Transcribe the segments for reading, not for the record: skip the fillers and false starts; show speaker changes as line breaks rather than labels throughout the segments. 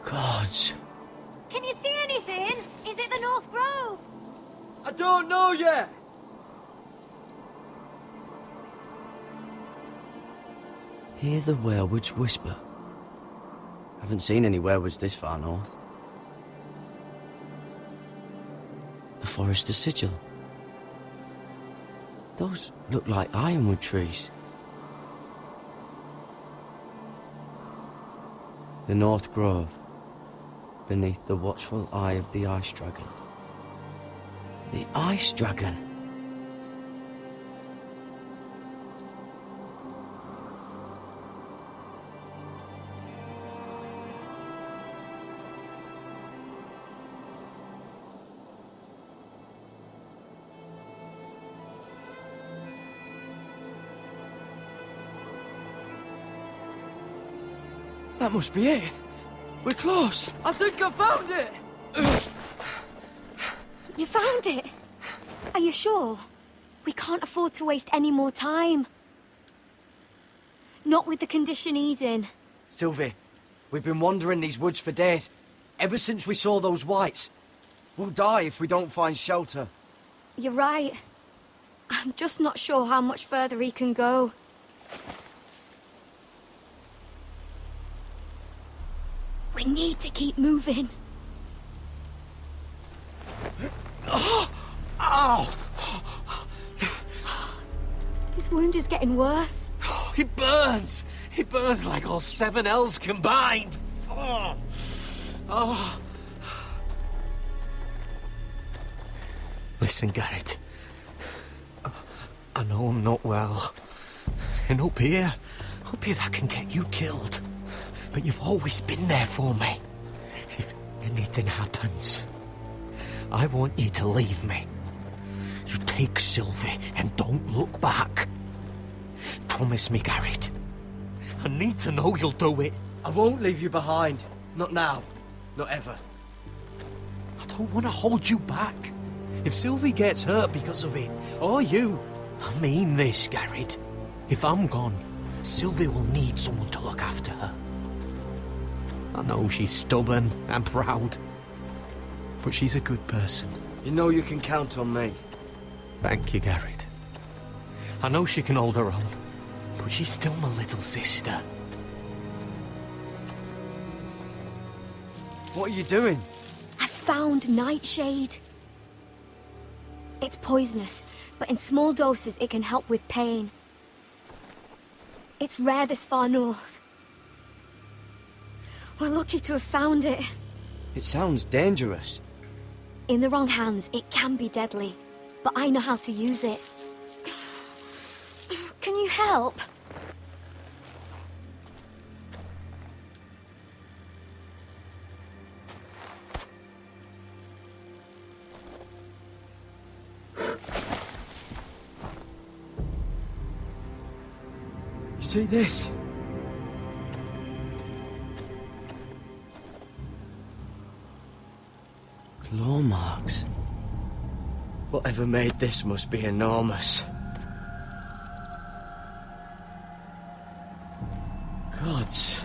Gods.
Can you see anything? Is it the North Grove?
I don't know yet.
Hear the werewoods whisper. Haven't seen any werewoods this far north. The forester's sigil. Those look like ironwood trees. The North Grove, beneath the watchful eye of the Ice Dragon. The Ice Dragon!
That must be it. We're close. I think I found it.
You found it? Are you sure? We can't afford to waste any more time. Not with the condition he's in.
Sylvie, we've been wandering these woods for days. Ever since we saw those whites. We'll die if we don't find shelter.
You're right. I'm just not sure how much further he can go. We need to keep moving.
Ow!
His wound is getting worse.
He burns! He burns like all 7 L's combined! Oh. Listen, Garrett. I know I'm not well. And up here that can get you killed. But you've always been there for me. If anything happens, I want you to leave me. You take Sylvie and don't look back. Promise me, Garrett. I need to know you'll do it.
I won't leave you behind. Not now. Not ever.
I don't want to hold you back. If Sylvie gets hurt because of it, or you, I mean this, Garrett. If I'm gone, Sylvie will need someone to look after her. I know she's stubborn and proud, but she's a good person.
You know you can count on me.
Thank you, Garrett. I know she can hold her own, but she's still my little sister.
What are you doing?
I found nightshade. It's poisonous, but in small doses it can help with pain. It's rare this far north. We're lucky to have found it.
It sounds dangerous.
In the wrong hands, it can be deadly, but I know how to use it. Can you help?
You see this?
Claw marks.
Whatever made this must be enormous.
Gods.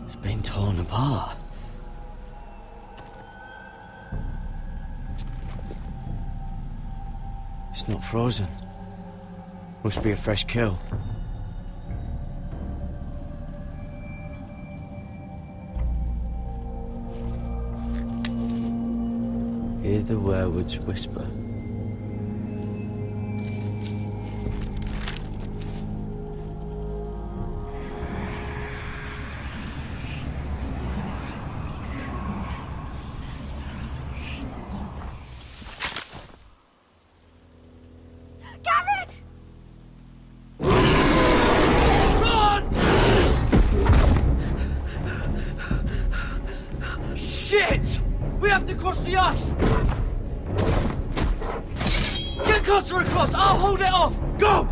It's been torn apart. It's not frozen. Must be a fresh kill. Hear the werewoods whisper.
Garrett!
Shit! We have to cross the ice! Get Cutter across! I'll hold it off! Go!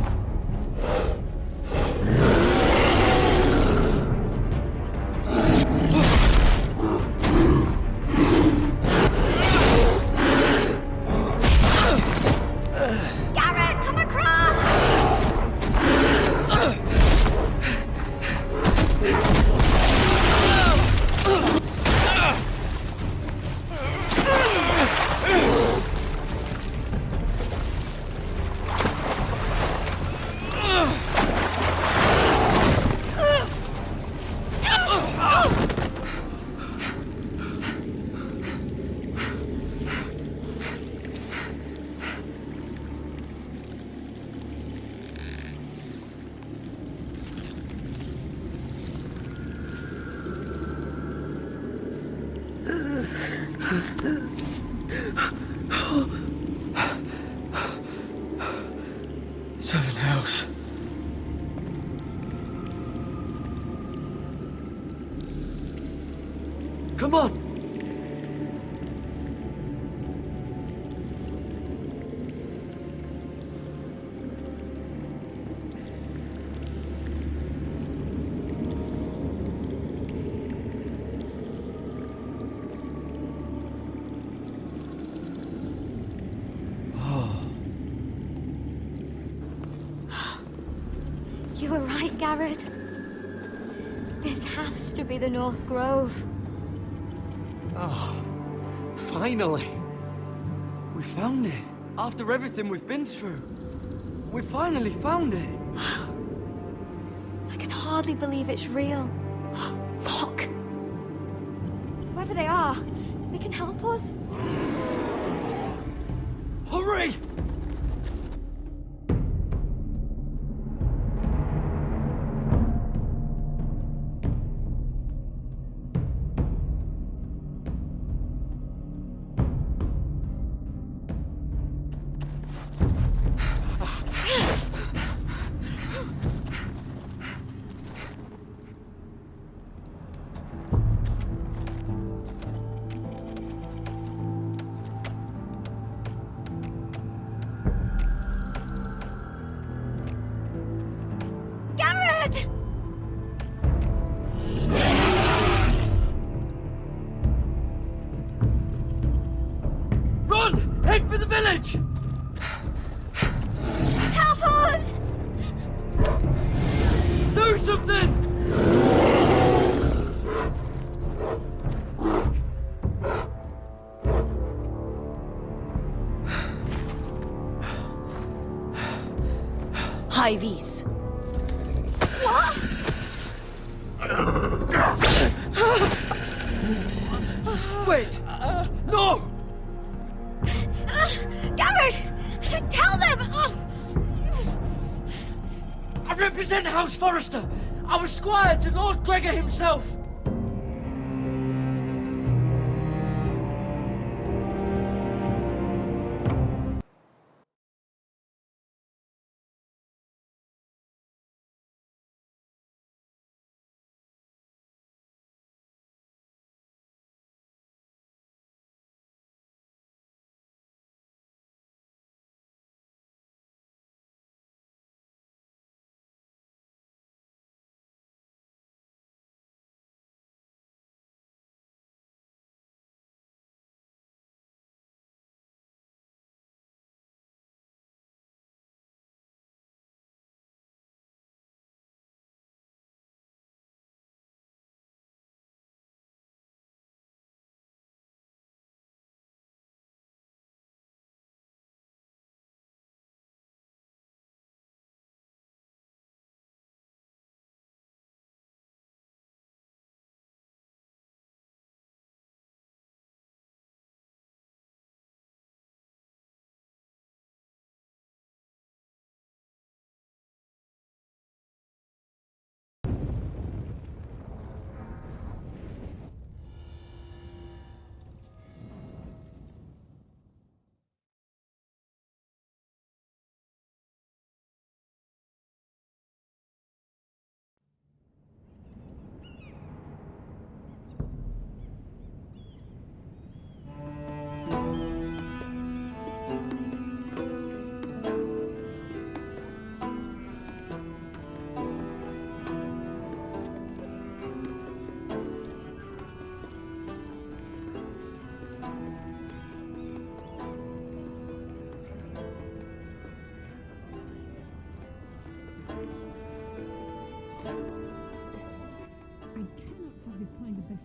Seven hells.
Come on!
You were right, Garrett. This has to be the North Grove.
Oh, finally.
We found it. After everything we've been through. We finally found it.
I can hardly believe it's real. Look! Whoever they are, they can help us.
Hurry!
Garrett!
Run! Head for the village!
Help us!
Do something!
High vis.
Wait! No!
Garrett! Tell them!
I represent House Forrester. I was squire to Lord Gregor himself.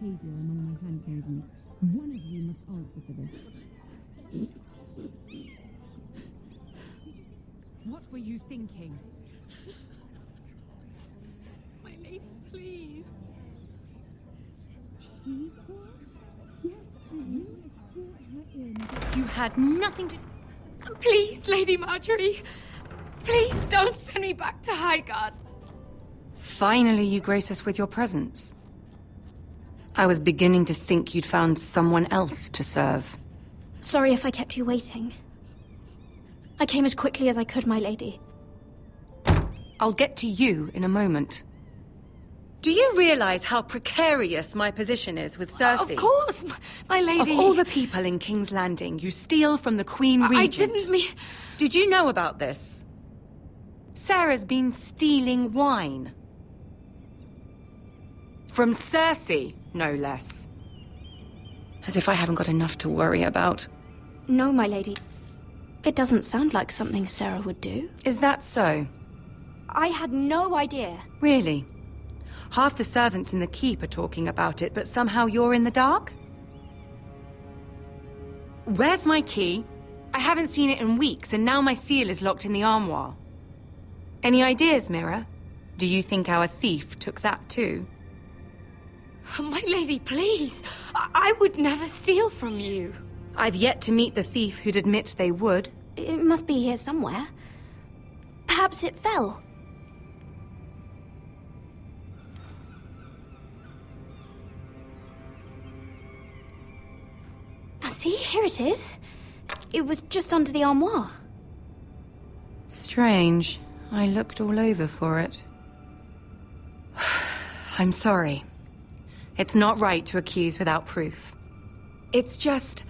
behavior among my handmaidens. One of you must answer for this.
What were you thinking? My lady, please.
She was? Yes, and you escort her in.
You had nothing to... Please, Lady Marjorie. Please don't send me back to Highgarden. Finally, you grace us with your presence.
I was beginning to think you'd found someone else to serve.
Sorry if I kept you waiting. I came as quickly as I could, my lady.
I'll get to you in a moment. Do you realize how precarious my position is with Cersei?
Of course, my lady.
Of all the people in King's Landing, you steal from the Queen Regent.
I didn't mean...
Did you know about this? Sarah's been stealing wine. From Cersei, no less. As if I haven't got enough to worry about.
No, my lady. It doesn't sound like something Sarah would do.
Is that so?
I had no idea.
Really? Half the servants in the keep are talking about it, but somehow you're in the dark? Where's my key? I haven't seen it in weeks, and now my seal is locked in the armoire. Any ideas, Mira? Do you think our thief took that too?
My lady, please. I would never steal from you.
I've yet to meet the thief who'd admit they would.
It must be here somewhere. Perhaps it fell. See, here it is. It was just under the armoire.
Strange. I looked all over for it. I'm sorry. It's not right to accuse without proof. It's just...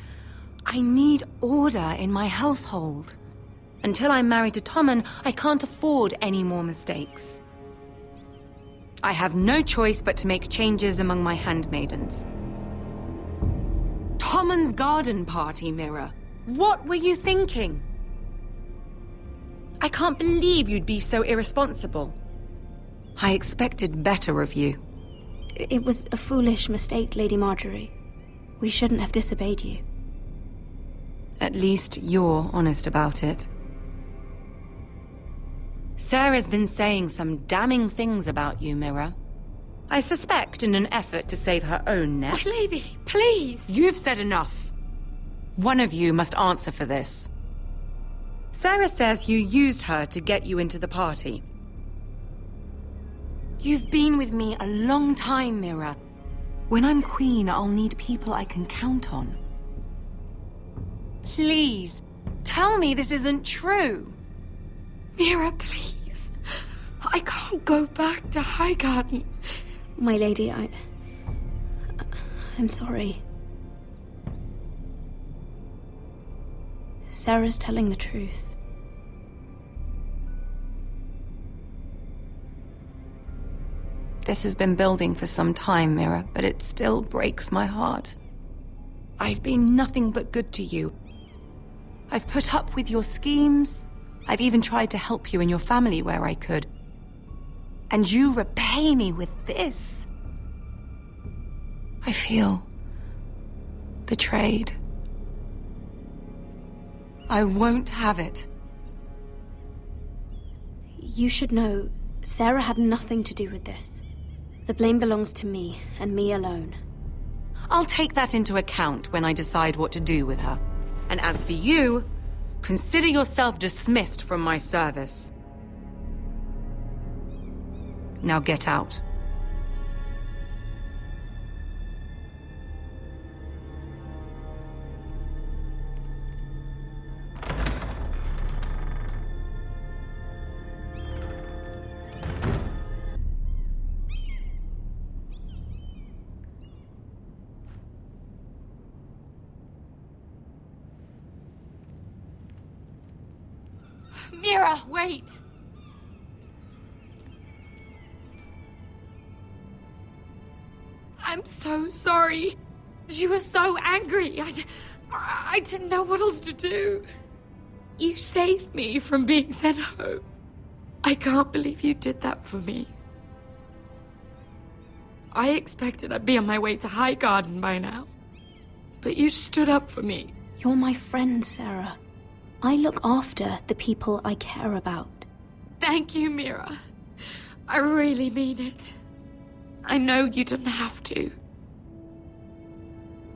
I need order in my household. Until I'm married to Tommen, I can't afford any more mistakes. I have no choice but to make changes among my handmaidens. Tommen's garden party, Mira. What were you thinking? I can't believe you'd be so irresponsible. I expected better of you.
It was a foolish mistake, Lady Marjorie. We shouldn't have disobeyed you.
At least you're honest about it. Sarah's been saying some damning things about you, Mira. I suspect in an effort to save her own neck.
My lady, please.
You've said enough. One of you must answer for this. Sarah says you used her to get you into the party. You've been with me a long time, Mira. When I'm queen, I'll need people I can count on. Please, tell me this isn't true.
Mira, please. I can't go back to Highgarden.
My lady, I'm sorry. Sarah's telling the truth.
This has been building for some time, Mira, but it still breaks my heart. I've been nothing but good to you. I've put up with your schemes. I've even tried to help you and your family where I could. And you repay me with this. I feel betrayed. I won't have it.
You should know, Sarah had nothing to do with this. The blame belongs to me, and me alone.
I'll take that into account when I decide what to do with her. And as for you, consider yourself dismissed from my service. Now get out.
Mira, wait! I'm so sorry. She was so angry. I didn't know what else to do. You saved me from being sent home. I can't believe you did that for me. I expected I'd be on my way to Highgarden by now. But you stood up for me.
You're my friend, Sarah. I look after the people I care about.
Thank you, Mira. I really mean it. I know you didn't have to.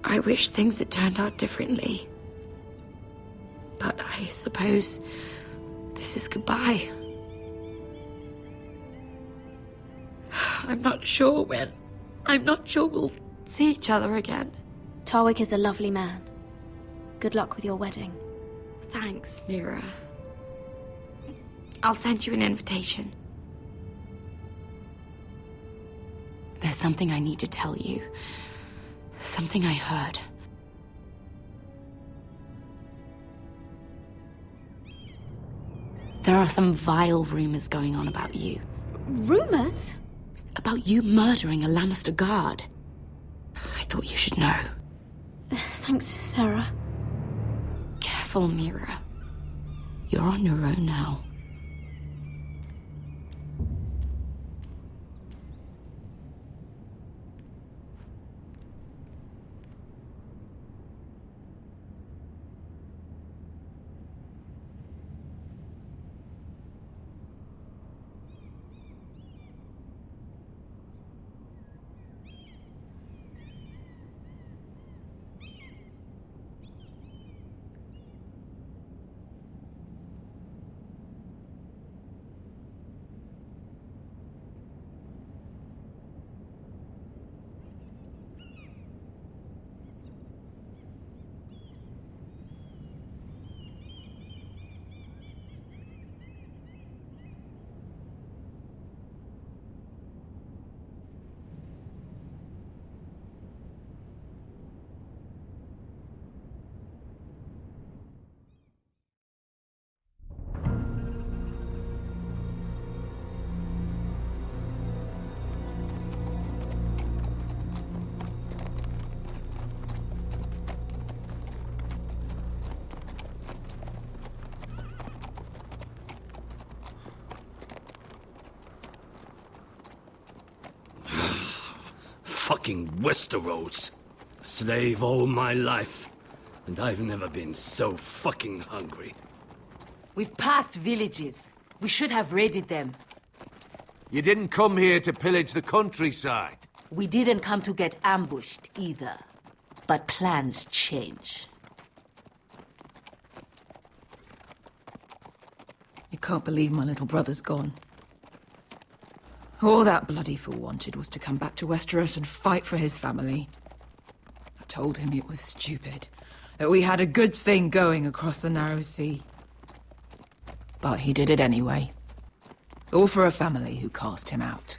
I wish things had turned out differently. But I suppose this is goodbye. I'm not sure when. I'm not sure we'll see each other again.
Tarwick is a lovely man. Good luck with your wedding.
Thanks, Mira. I'll send you an invitation. There's something I need to tell you. Something I heard. There are some vile rumors going on about you.
Rumors?
About you murdering a Lannister guard. I thought you should know.
Thanks, Sarah.
Careful, Mira. You're on your own now.
Fucking Westeros. Slave all my life, and I've never been so fucking hungry.
We've passed villages. We should have raided them.
You didn't come here to pillage the countryside.
We didn't come to get ambushed either. But plans change.
I can't believe my little brother's gone. All that bloody fool wanted was to come back to Westeros and fight for his family. I told him it was stupid, that we had a good thing going across the narrow sea. But he did it anyway. All for a family who cast him out.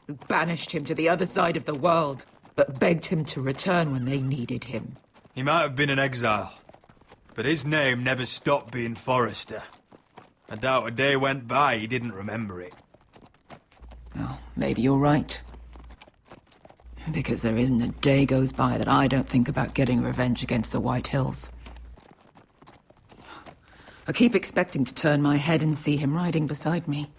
Who banished him to the other side of the world, but begged him to return when they needed him.
He might have been an exile, but his name never stopped being Forrester. I doubt a day went by he didn't remember it.
Well, maybe you're right. Because there isn't a day goes by that I don't think about getting revenge against the White Hills. I keep expecting to turn my head and see him riding beside me.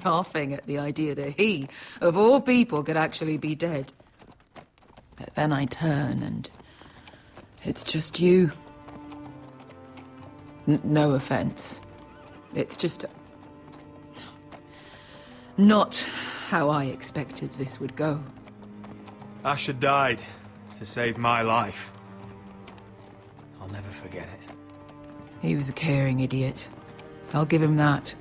Laughing at the idea that he, of all people, could actually be dead. But then I turn and it's just you. No offense. It's just not how I expected this would go.
Asher died to save my life. I'll never forget it.
He was a caring idiot. I'll give him that.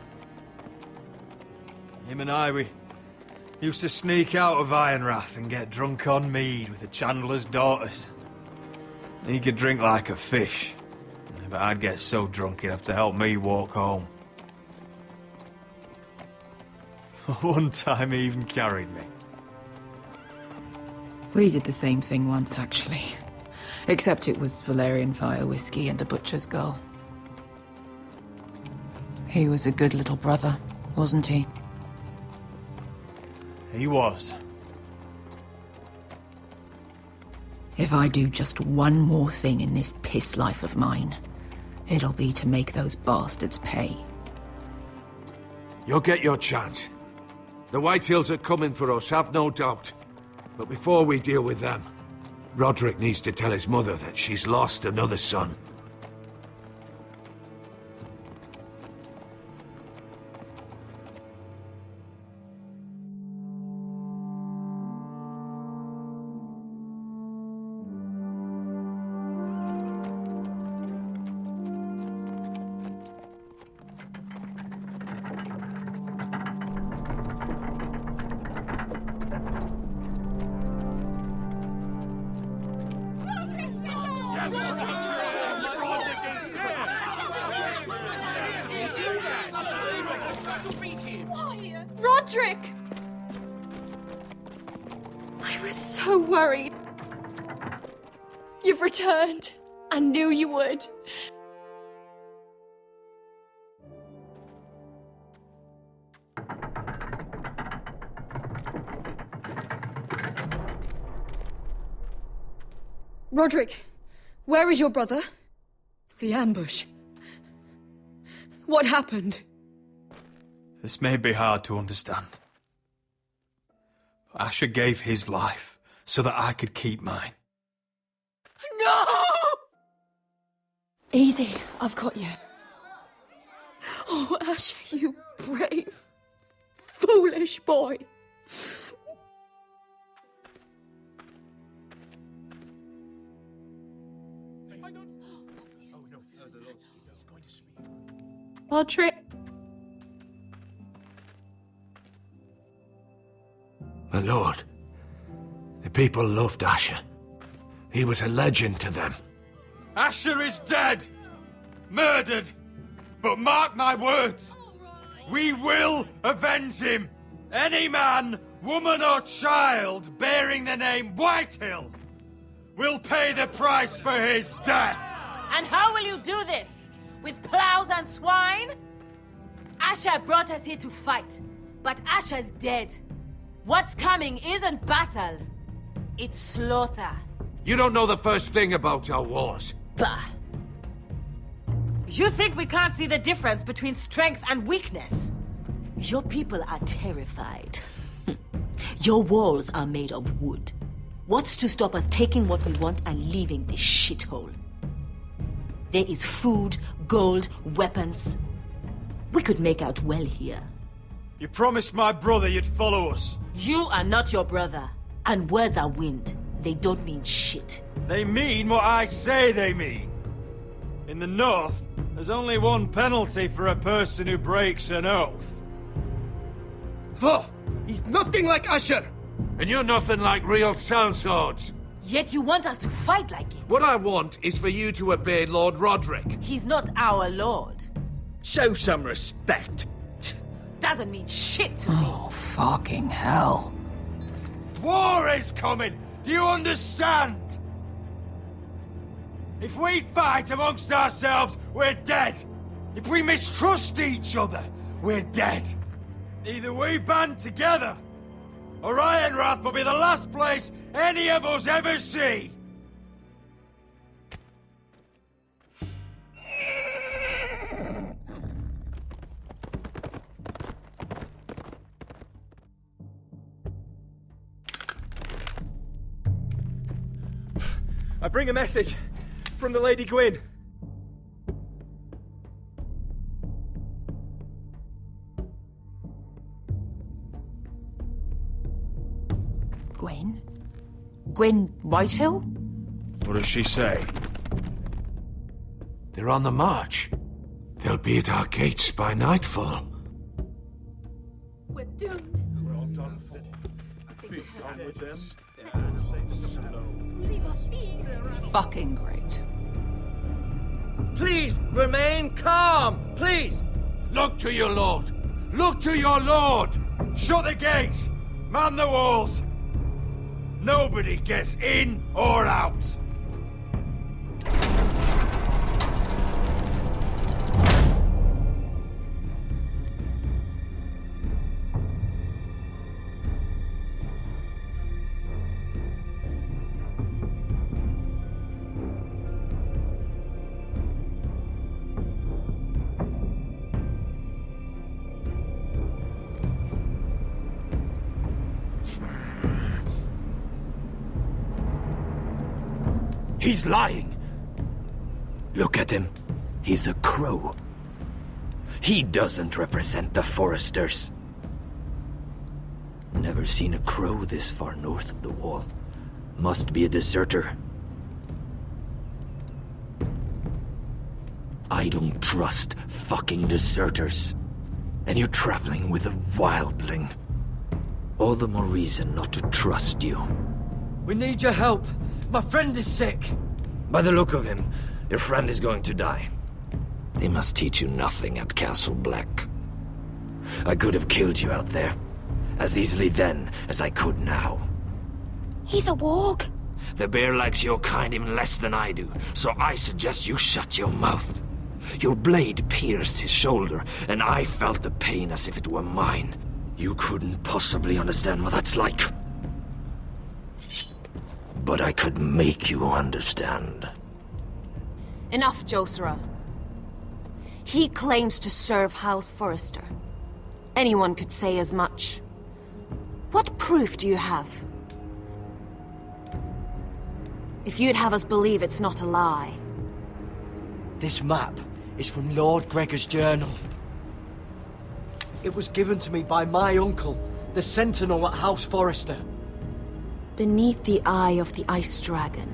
Him and I, we used to sneak out of Ironrath and get drunk on mead with the Chandler's daughters. He could drink like a fish, but I'd get so drunk he'd have to help me walk home. One time he even carried me.
We did the same thing once, actually. Except it was Valerian fire whiskey and a butcher's girl. He was a good little brother, wasn't he?
He was.
If I do just one more thing in this piss life of mine, it'll be to make those bastards pay.
You'll get your chance. The White Hills are coming for us, have no doubt. But before we deal with them, Roderick needs to tell his mother that she's lost another son.
Roderick! I was so worried. You've returned. I knew you would. Roderick, where is your brother?
The ambush. What happened?
This may be hard to understand. But Asher gave his life so that I could keep mine.
No! Easy, I've got you. Oh, Asher, you brave, foolish boy.
Roderick.
My lord, the people loved Asher. He was a legend to them.
Asher is dead! Murdered! But mark my words! We will avenge him! Any man, woman or child bearing the name Whitehill will pay the price for his death!
And how will you do this? With plows and swine? Asher brought us here to fight, but Asher's dead. What's coming isn't battle, it's slaughter.
You don't know the first thing about our wars.
Bah! You think we can't see the difference between strength and weakness? Your people are terrified. Your walls are made of wood. What's to stop us taking what we want and leaving this shithole? There is food, gold, weapons. We could make out well here.
You promised my brother you'd follow us.
You are not your brother. And words are wind. They don't mean shit.
They mean what I say they mean. In the North, there's only one penalty for a person who breaks an oath.
He's nothing like Asher!
And you're nothing like real sellswords.
Yet you want us to fight like it.
What I want is for you to obey Lord Roderick.
He's not our lord.
Show some respect.
Doesn't mean shit to me.
Oh, fucking hell.
War is coming! Do you understand? If we fight amongst ourselves, we're dead. If we mistrust each other, we're dead. Either we band together, or Ironrath will be the last place any of us ever see.
I bring a message from the Lady Gwyn.
Gwyn? Gwyn Whitehill?
What does she say?
They're on the march. They'll be at our gates by nightfall.
We're doomed.
Fucking great.
Please, remain calm, please!
Look to your lord! Look to your lord!
Shut the gates! Man the walls! Nobody gets in or out!
He's lying. Look at him. He's a crow. He doesn't represent the foresters. Never seen a crow this far north of the wall. Must be a deserter. I don't trust fucking deserters. And you're traveling with a wildling. All the more reason not to trust you.
We need your help. My friend is sick.
By the look of him, your friend is going to die. They must teach you nothing at Castle Black. I could have killed you out there, as easily then as I could now.
He's a warg.
The bear likes your kind even less than I do, so I suggest you shut your mouth. Your blade pierced his shoulder, and I felt the pain as if it were mine. You couldn't possibly understand what that's like. But I could make you understand.
Enough, Josera. He claims to serve House Forrester. Anyone could say as much. What proof do you have? If you'd have us believe it's not a lie.
This map is from Lord Gregor's journal. It was given to me by my uncle, the Sentinel at House Forrester.
Beneath the eye of the Ice Dragon.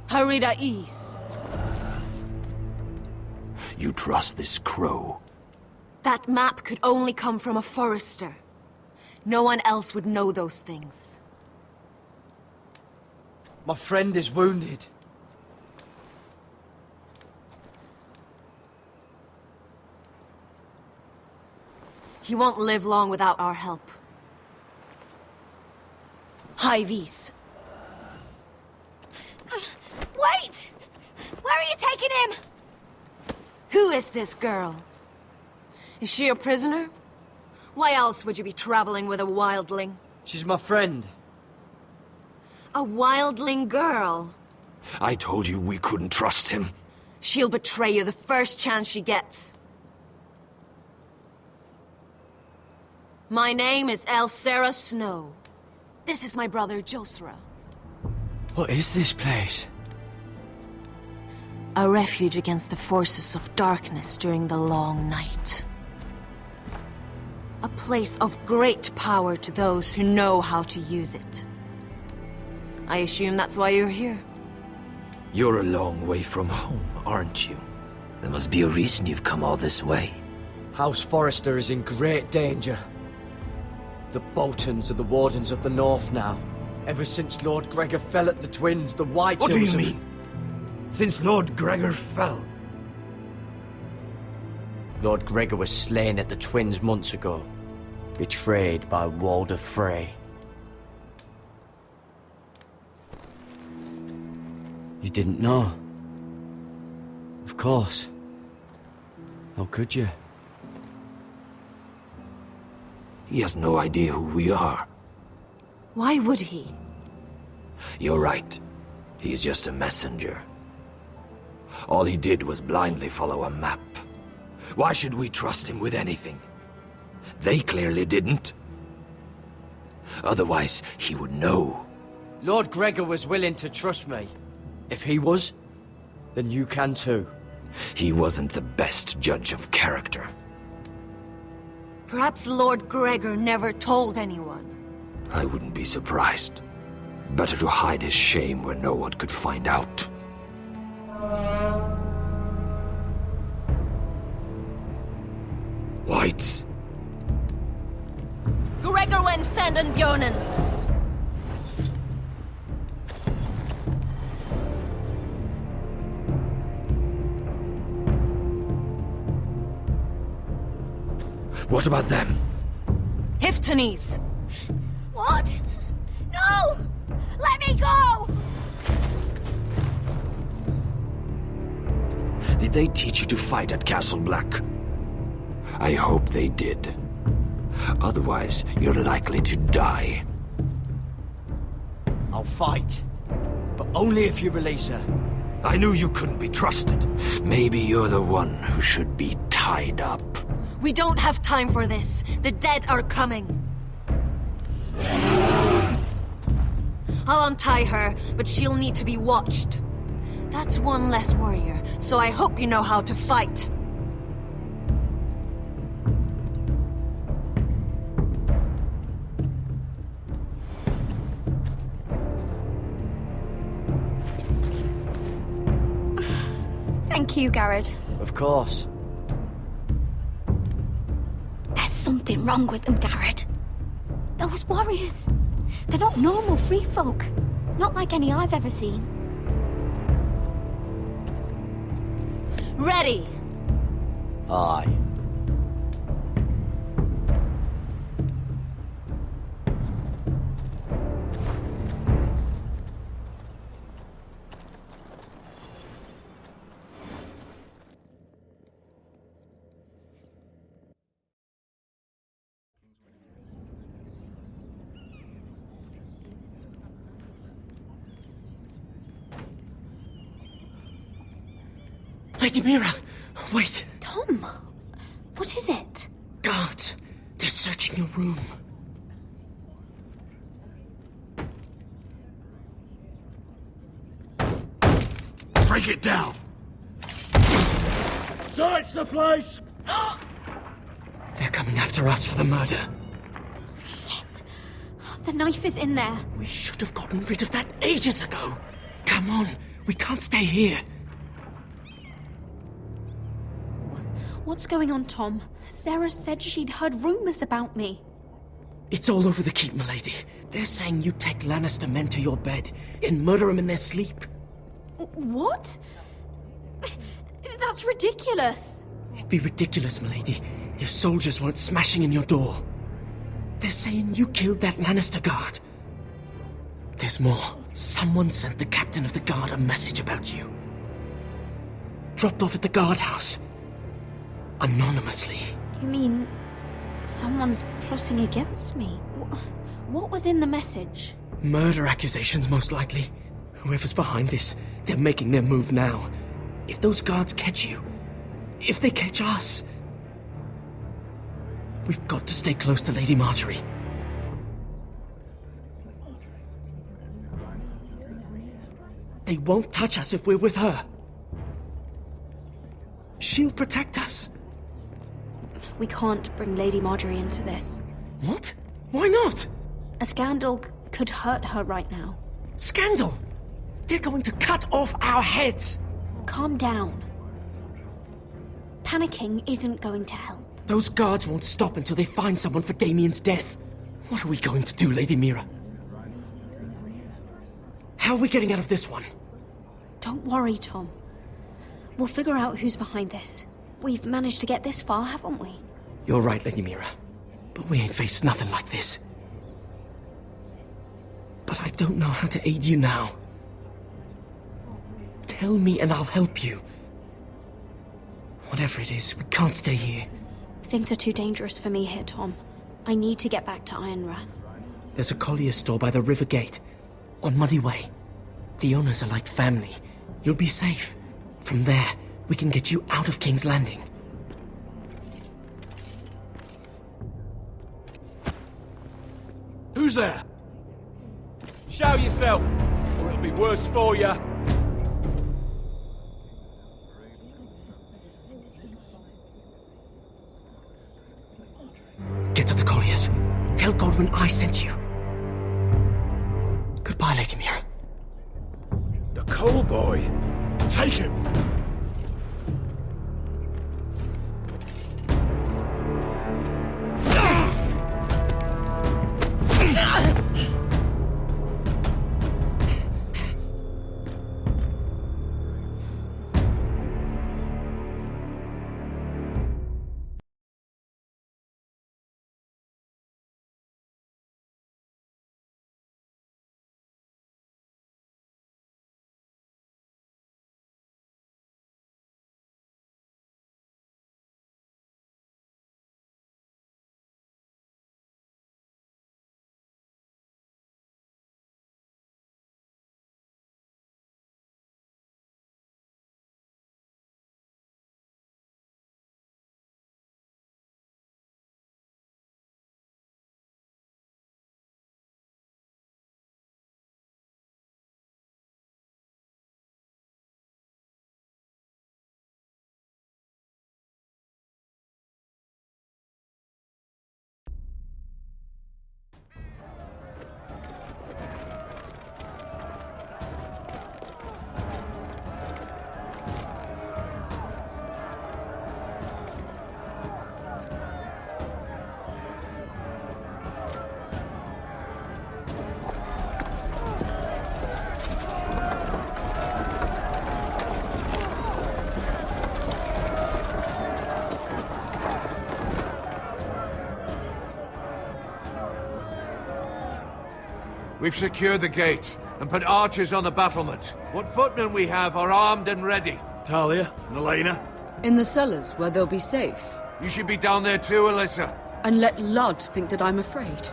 Harida East.
You trust this crow?
That map could only come from a Forrester. No one else would know those things.
My friend is wounded.
He won't live long without our help. Hives.
Wait! Where are you taking him?
Who is this girl? Is she a prisoner? Why else would you be traveling with a wildling?
She's my friend.
A wildling girl?
I told you we couldn't trust him.
She'll betray you the first chance she gets. My name is Elsera Snow. This is my brother, Josera.
What is this place?
A refuge against the forces of darkness during the long night. A place of great power to those who know how to use it. I assume that's why you're here.
You're a long way from home, aren't you? There must be a reason you've come all this way.
House Forrester is in great danger. The Boltons are the Wardens of the North now. Ever since Lord Gregor fell at the Twins, the White
What do
Hills
you mean? Since Lord Gregor fell?
Lord Gregor was slain at the Twins months ago. Betrayed by Walder Frey. You didn't know? Of course. How could you?
He has no idea who we are.
Why would he?
You're right. He's just a messenger. All he did was blindly follow a map. Why should we trust him with anything? They clearly didn't. Otherwise, he would know.
Lord Gregor was willing to trust me. If he was, then you can too.
He wasn't the best judge of character.
Perhaps Lord Gregor never told anyone.
I wouldn't be surprised. Better to hide his shame where no one could find out. Whites.
Gregor wen fanden bjonen.
What about them?
Hiftanes.
What? No! Let me go!
Did they teach you to fight at Castle Black? I hope they did. Otherwise, you're likely to die.
I'll fight. But only if you release her.
I knew you couldn't be trusted. Maybe you're the one who should be tied up.
We don't have time for this. The dead are coming. I'll untie her, but she'll need to be watched. That's one less warrior, so I hope you know how to fight.
Thank you, Garrett.
Of course.
There's something wrong with them, Garrett. Those warriors. They're not normal free folk. Not like any I've ever seen.
Ready!
Aye.
Lady Mira, wait.
Tom, what is it?
Guards, they're searching your room.
Break it down! Search the place!
They're coming after us for the murder.
Shit. The knife is in there.
We should have gotten rid of that ages ago. Come on, we can't stay here.
What's going on, Tom? Sarah said she'd heard rumors about me.
It's all over the keep, milady. They're saying you take Lannister men to your bed and murder them in their sleep.
What? That's ridiculous.
It'd be ridiculous, milady, if soldiers weren't smashing in your door. They're saying you killed that Lannister guard. There's more. Someone sent the captain of the guard a message about you. Dropped off at the guardhouse. Anonymously.
You mean someone's plotting against me? What was in the message?
Murder accusations, most likely. Whoever's behind this, they're making their move now. If those guards catch you, if they catch us, we've got to stay close to Lady Marjorie. They won't touch us if we're with her. She'll protect us.
We can't bring Lady Marjorie into this.
What? Why not?
A scandal could hurt her right now.
Scandal? They're going to cut off our heads.
Calm down. Panicking isn't going to help.
Those guards won't stop until they find someone for Damien's death. What are we going to do, Lady Mira? How are we getting out of this one?
Don't worry, Tom. We'll figure out who's behind this. We've managed to get this far, haven't we?
You're right, Lady Mira. But we ain't faced nothing like this. But I don't know how to aid you now. Tell me and I'll help you. Whatever it is, we can't stay here.
Things are too dangerous for me here, Tom. I need to get back to Ironrath.
There's a collier's store by the river gate. On Muddy Way. The owners are like family. You'll be safe. From there, we can get you out of King's Landing.
Who's there?
Show yourself, or it'll be worse for you.
Get to the colliers. Tell Godwin I sent you. Goodbye, Lady Mira.
The coal boy. Take him. We've secured the gate and put archers on the battlement. What footmen we have are armed and ready.
Talia and Elena?
In the cellars, where they'll be safe.
You should be down there too, Alyssa.
And let Ludd think that I'm afraid.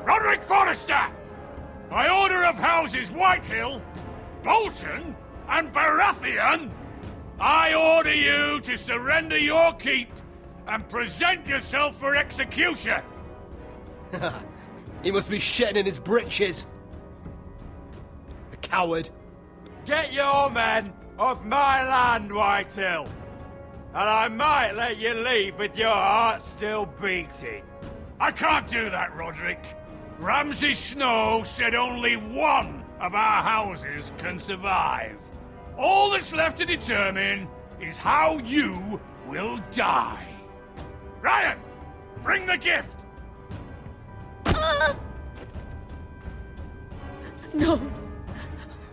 Roderick Forrester! By order of Houses Whitehill, Bolton, and Baratheon, I order you to surrender your keep and present yourself for execution!
He must be shitting in his britches. A coward.
Get your men off my land, Whitehill! And I might let you leave with your heart still beating.
I can't do that, Roderick. Ramsay Snow said only one of our houses can survive. All that's left to determine is how you will die. Ryan, bring the gift!
No.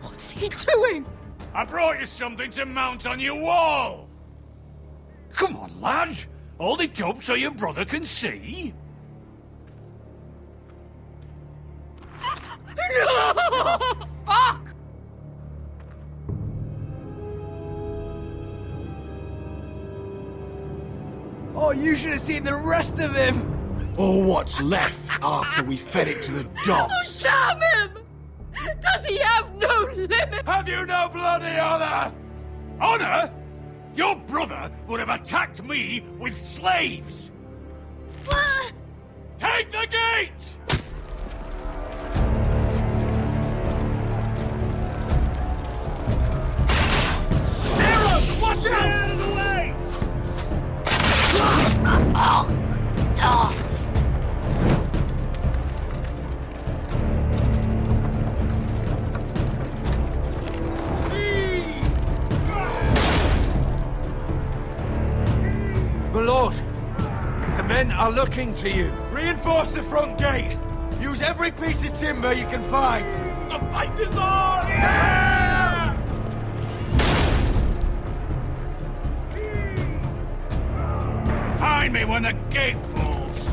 What's he doing?
I brought you something to mount on your wall. Come on, lad. Hold it up so your brother can see.
No! Fuck!
Oh, you should have seen the rest of him!
Or what's left after we fed it to the dogs.
Oh, damn him! Does he have no limit?
Have you no bloody honor?
Honor? Your brother would have attacked me with slaves! Take the gate! Arrows! Watch out! Out of the way!
My lord, the men are looking to you.
Reinforce the front gate! Use every piece of timber you can find!
The fight is on! Yeah! Find me when the gate falls.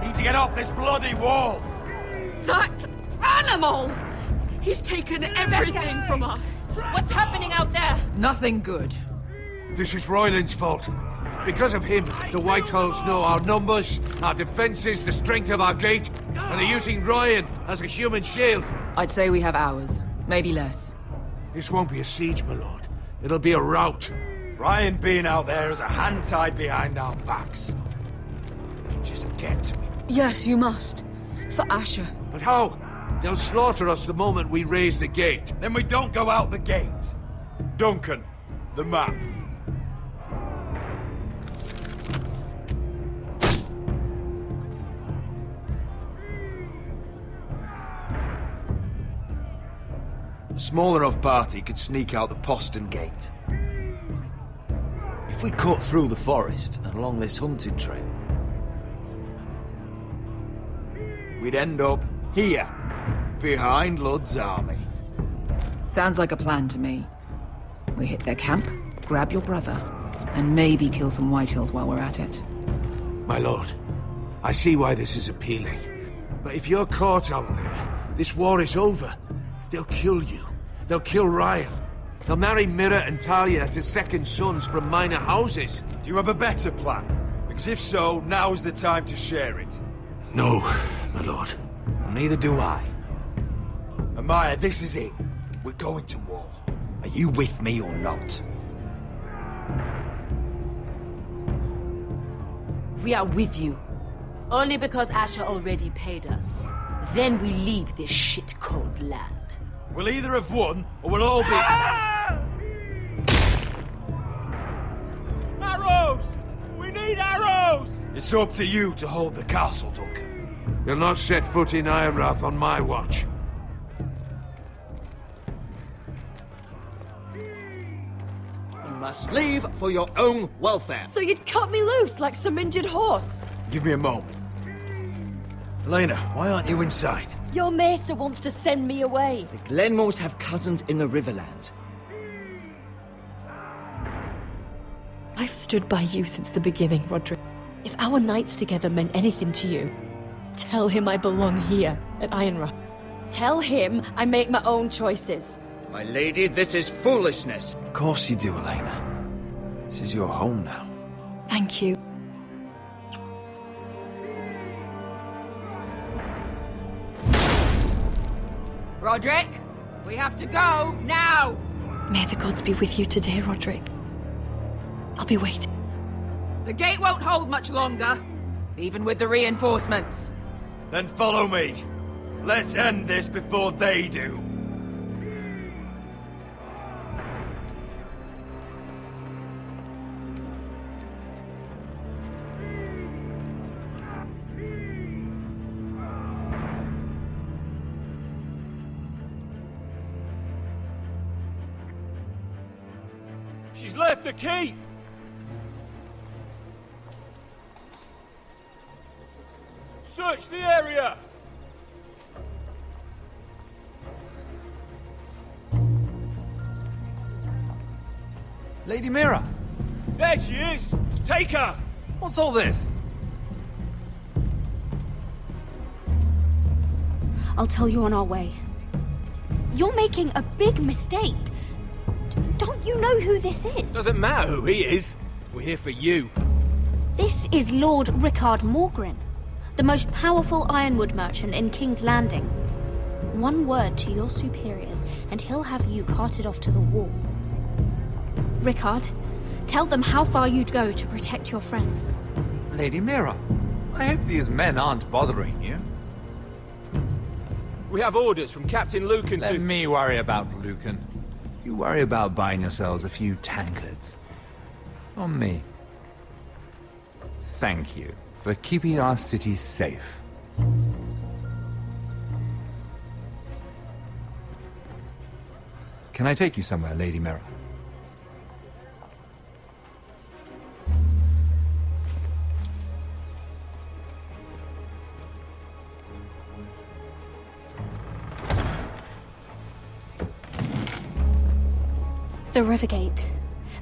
We need to get off this bloody wall!
That animal! He's taken everything from us.
What's happening out there?
Nothing good.
This is Royland's fault. Because of him, the Whitehills know our numbers, our defenses, the strength of our gate, and they're using Ryan as a human shield.
I'd say we have hours, maybe less.
This won't be a siege, my lord. It'll be a rout.
Ryan being out there is a hand tied behind our backs. Just get to him.
Yes, you must. For Asher.
But how? They'll slaughter us the moment we raise the gate.
Then we don't go out the gate. Duncan, the map. A small enough party could sneak out the postern gate. If we cut through the forest and along this hunting trail, we'd end up here, behind Ludd's army.
Sounds like a plan to me. We hit their camp, grab your brother, and maybe kill some Whitehills while we're at it.
My lord, I see why this is appealing. But if you're caught out there, this war is over. They'll kill you. They'll kill Ryan. They'll marry Mira and Talia to second sons from minor houses.
Do you have a better plan? Because if so, now's the time to share it.
No, my lord.
Neither do I. Amaya, this is it. We're going to war. Are you with me or not?
We are with you. Only because Asher already paid us. Then we leave this shit-cold land.
We'll either have won, or we'll all be...
Arrows! We need arrows!
It's up to you to hold the castle, Duncan.
You'll not set foot in Ironrath on my watch.
You must leave for your own welfare.
So you'd cut me loose like some injured horse?
Give me a moment. Elena, why aren't you inside?
Your maester wants to send me away.
The Glenmores have cousins in the Riverlands. I
I've stood by you since the beginning, Roderick. If our nights together meant anything to you, tell him I belong here at Ironrath. Tell him I make my own choices.
My lady, this is foolishness.
Of course you do, Elena. This is your home now.
Thank you.
Roderick, we have to go, now!
May the gods be with you today, Roderick. I'll be waiting.
The gate won't hold much longer, even with the reinforcements.
Then follow me. Let's end this before they do. She's left the keep! Search the area!
Lady Mira!
There she is! Take her!
What's all this?
I'll tell you on our way. You're making a big mistake. Don't you know who this is?
Doesn't matter who he is. We're here for you.
This is Lord Rickard Morgren, the most powerful ironwood merchant in King's Landing. One word to your superiors, and he'll have you carted off to the wall. Rickard, tell them how far you'd go to protect your friends.
Lady Mira, I hope these men aren't bothering you.
We have orders from Captain Lucan to...
Let me worry about Lucan. You worry about buying yourselves a few tankards. On me. Thank you for keeping our city safe. Can I take you somewhere, Lady Mira?
The Rivergate.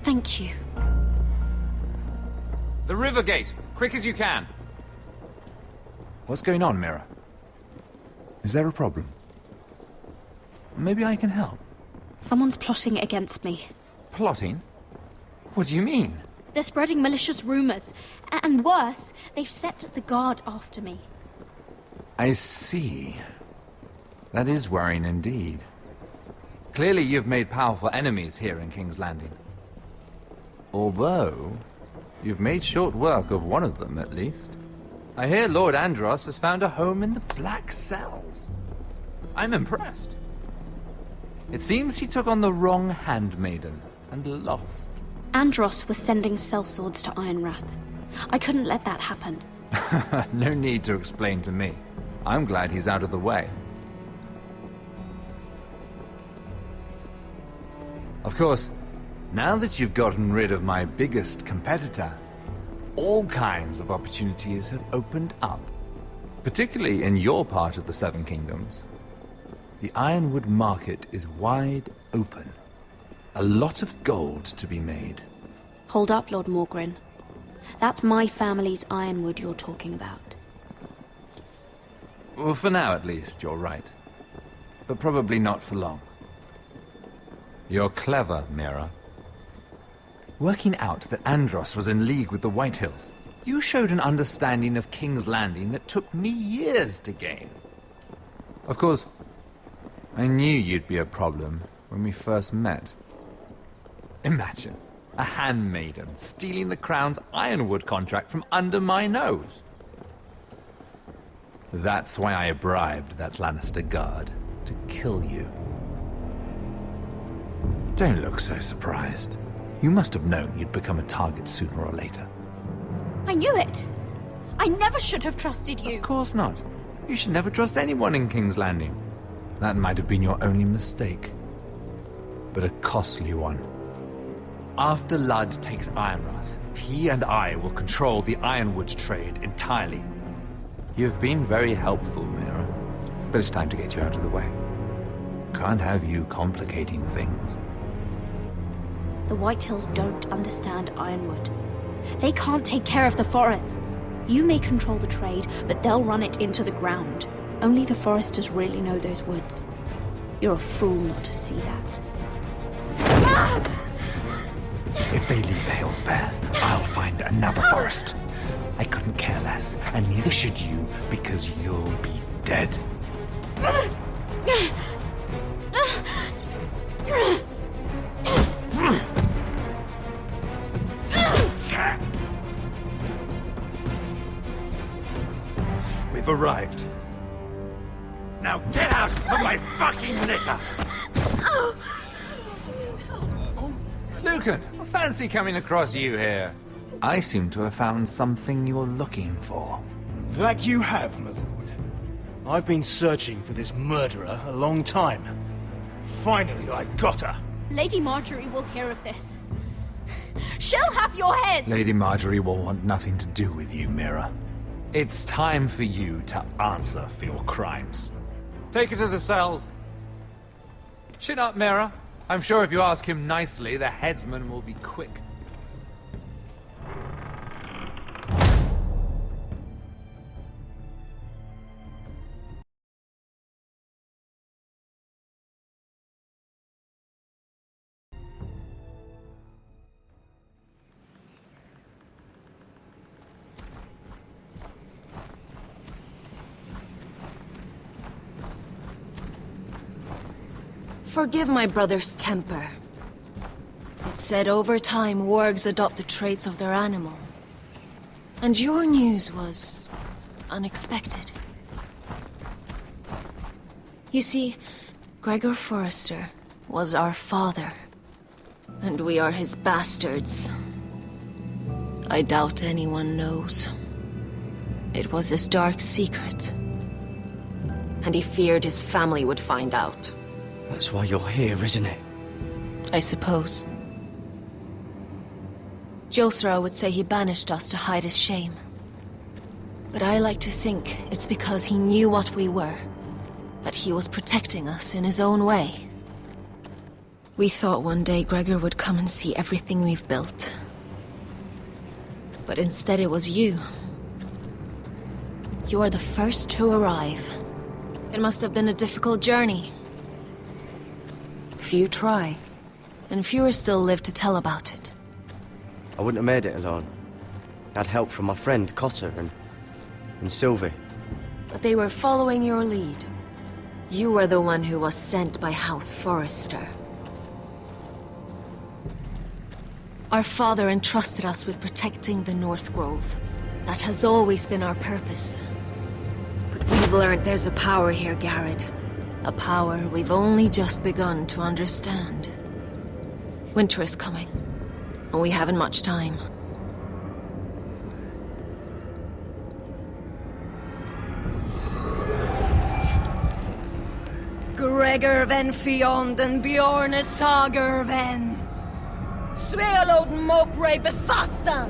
Thank you.
The river gate! Quick as you can! What's going on, Mira? Is there a problem? Maybe I can help.
Someone's plotting against me.
Plotting? What do you mean?
They're spreading malicious rumors. And worse, they've set the guard after me.
I see. That is worrying indeed. Clearly you've made powerful enemies here in King's Landing. Although, you've made short work of one of them, at least. I hear Lord Andros has found a home in the Black Cells. I'm impressed. It seems he took on the wrong handmaiden and lost.
Andros was sending sellswords to Ironrath. I couldn't let that happen.
No need to explain to me. I'm glad he's out of the way. Of course, now that you've gotten rid of my biggest competitor, all kinds of opportunities have opened up. Particularly in your part of the Seven Kingdoms. The ironwood market is wide open. A lot of gold to be made.
Hold up, Lord Morgren. That's my family's ironwood you're talking about.
Well, for now at least, you're right. But probably not for long. You're clever, Mira. Working out that Andros was in league with the Whitehills, you showed an understanding of King's Landing that took me years to gain. Of course, I knew you'd be a problem when we first met. Imagine a handmaiden stealing the Crown's ironwood contract from under my nose. That's why I bribed that Lannister guard to kill you. Don't look so surprised. You must have known you'd become a target sooner or later.
I knew it! I never should have trusted you!
Of course not. You should never trust anyone in King's Landing. That might have been your only mistake. But a costly one. After Ludd takes Ironrath, he and I will control the ironwood trade entirely. You've been very helpful, Mira. But it's time to get you out of the way. Can't have you complicating things.
The Whitehills don't understand Ironwood. They can't take care of the forests. You may control the trade, but they'll run it into the ground. Only the foresters really know those woods. You're a fool not to see that.
If they leave the hills bare, I'll find another forest. I couldn't care less, and neither should you, because you'll be dead.
We've arrived. Now get out of my fucking litter!
Lucan, I fancy coming across you here. I seem to have found something you're looking for.
That you have, my lord. I've been searching for this murderer a long time. Finally, I got her.
Lady Marjorie will hear of this. She'll have your head!
Lady Marjorie will want nothing to do with you, Mira. It's time for you to answer for your crimes. Take her to the cells. Chin up, Mira. I'm sure if you ask him nicely, the headsman will be quick.
Forgive my brother's temper. It's said over time wargs adopt the traits of their animal. And your news was unexpected. You see, Gregor Forrester was our father, and we are his bastards. I doubt anyone knows. It was his dark secret, and he feared his family would find out.
That's why you're here, isn't it?
I suppose. Josra would say he banished us to hide his shame. But I like to think it's because he knew what we were, that he was protecting us in his own way. We thought one day Gregor would come and see everything we've built. But instead it was you. You are the first to arrive. It must have been a difficult journey. Few try, and fewer still live to tell about it.
I wouldn't have made it alone. I had help from my friend Cotter and Sylvie.
But they were following your lead. You were the one who was sent by House Forrester. Our father entrusted us with protecting the North Grove. That has always been our purpose. But we've learned there's a power here, Garrett. A power we've only just begun to understand. Winter is coming, and we haven't much time.
Gregor ven Fionden Bjorne Sager ven. Svealoden Mopre befastan.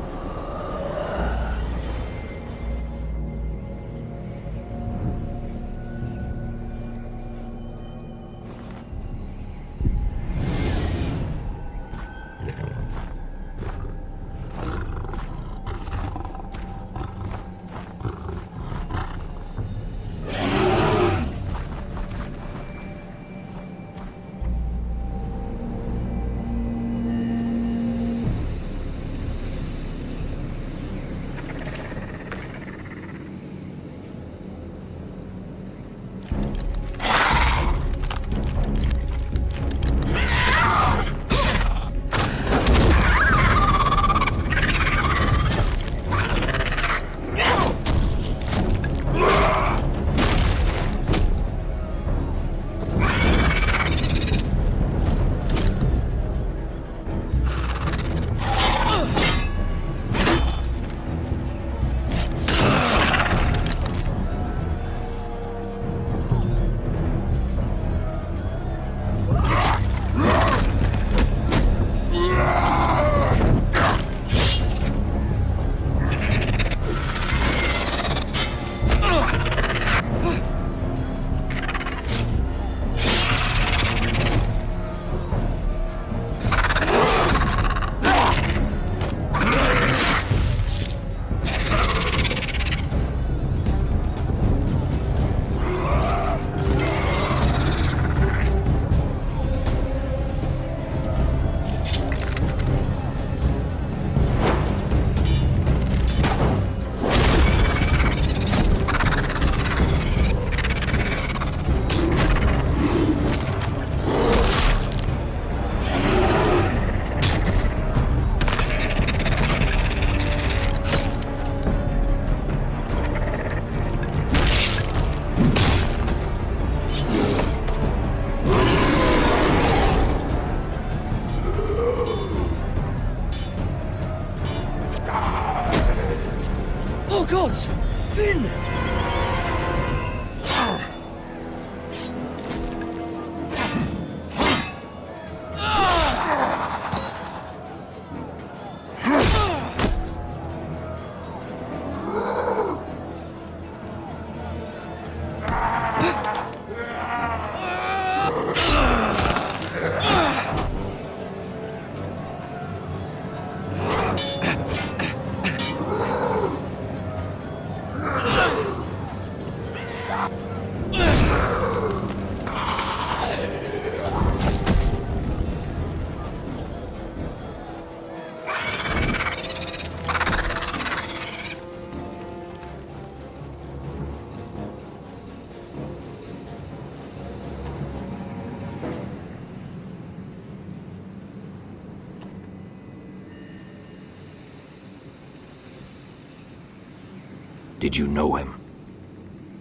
Did you know him?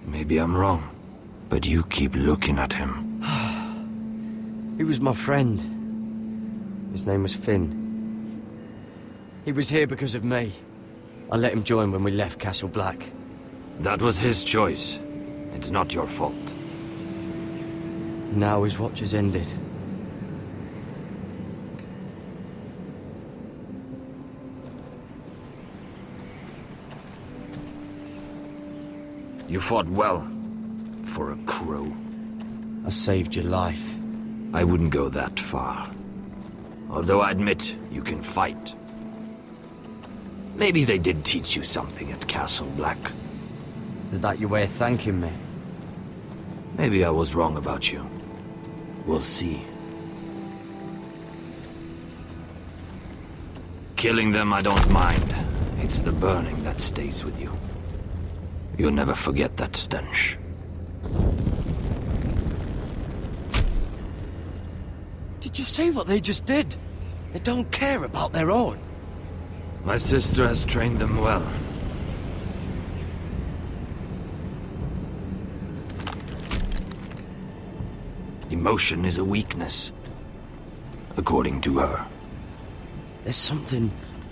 Maybe I'm wrong, but you keep looking at him.
He was my friend. His name was Finn. He was here because of me. I let him join when we left Castle Black.
That was his choice. It's not your fault.
Now his watch has ended.
You fought well, for a crow.
I saved your life.
I wouldn't go that far. Although I admit, you can fight. Maybe they did teach you something at Castle Black.
Is that your way of thanking me?
Maybe I was wrong about you. We'll see. Killing them I don't mind. It's the burning that stays with you. You'll never forget that stench.
Did you see what they just did? They don't care about their own.
My sister has trained them well. Emotion is a weakness, according to her.
There's something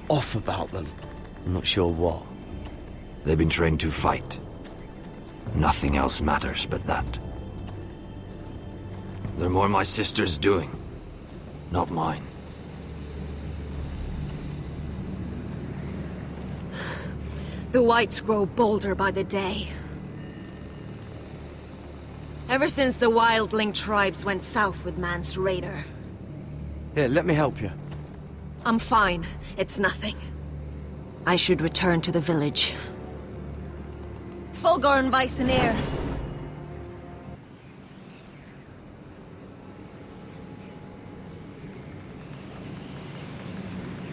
off about them. I'm not sure what.
They've been trained to fight. Nothing else matters but that. They're more my sister's doing, not mine.
The whites grow bolder by the day. Ever since the wildling tribes went south with Man's raider.
Here, let me help you.
I'm fine. It's nothing. I should return to the village. Fulgorn Viceneer.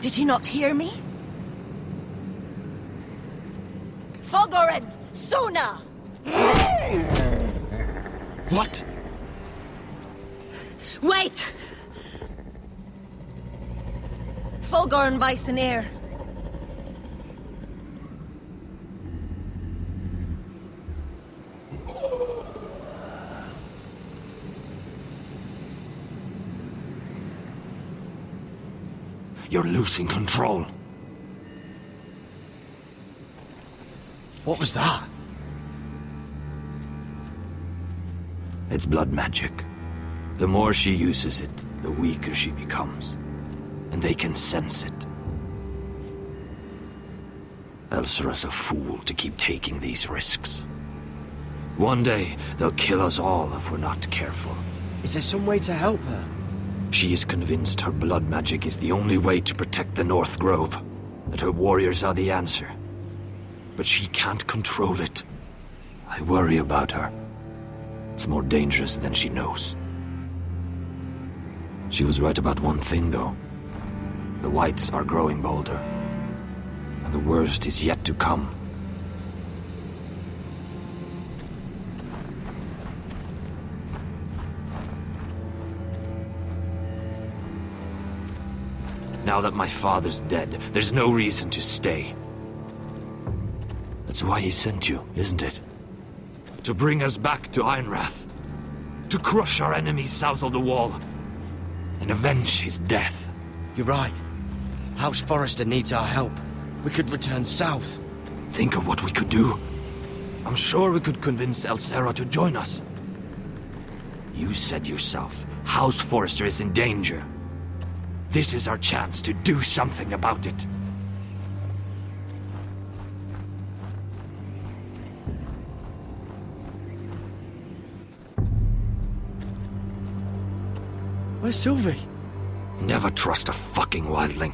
Did you not hear me? Fulgorn! Suna!
What?
Wait! Fulgorn Viceneer.
You're losing control.
What was that?
It's blood magic. The more she uses it, the weaker she becomes. And they can sense it. Elsera's a fool to keep taking these risks. One day, they'll kill us all if we're not careful.
Is there some way to help her?
She is convinced her blood magic is the only way to protect the North Grove, that her warriors are the answer. But she can't control it. I worry about her. It's more dangerous than she knows. She was right about one thing, though. The whites are growing bolder. And the worst is yet to come. Now that my father's dead, there's no reason to stay. That's why he sent you, isn't it? To bring us back to Ironrath. To crush our enemies south of the wall. And avenge his death.
You're right. House Forrester needs our help. We could return south.
Think of what we could do. I'm sure we could convince Elsera to join us. You said yourself, House Forrester is in danger. This is our chance to do something about it.
Where's Sylvie?
Never trust a fucking wildling.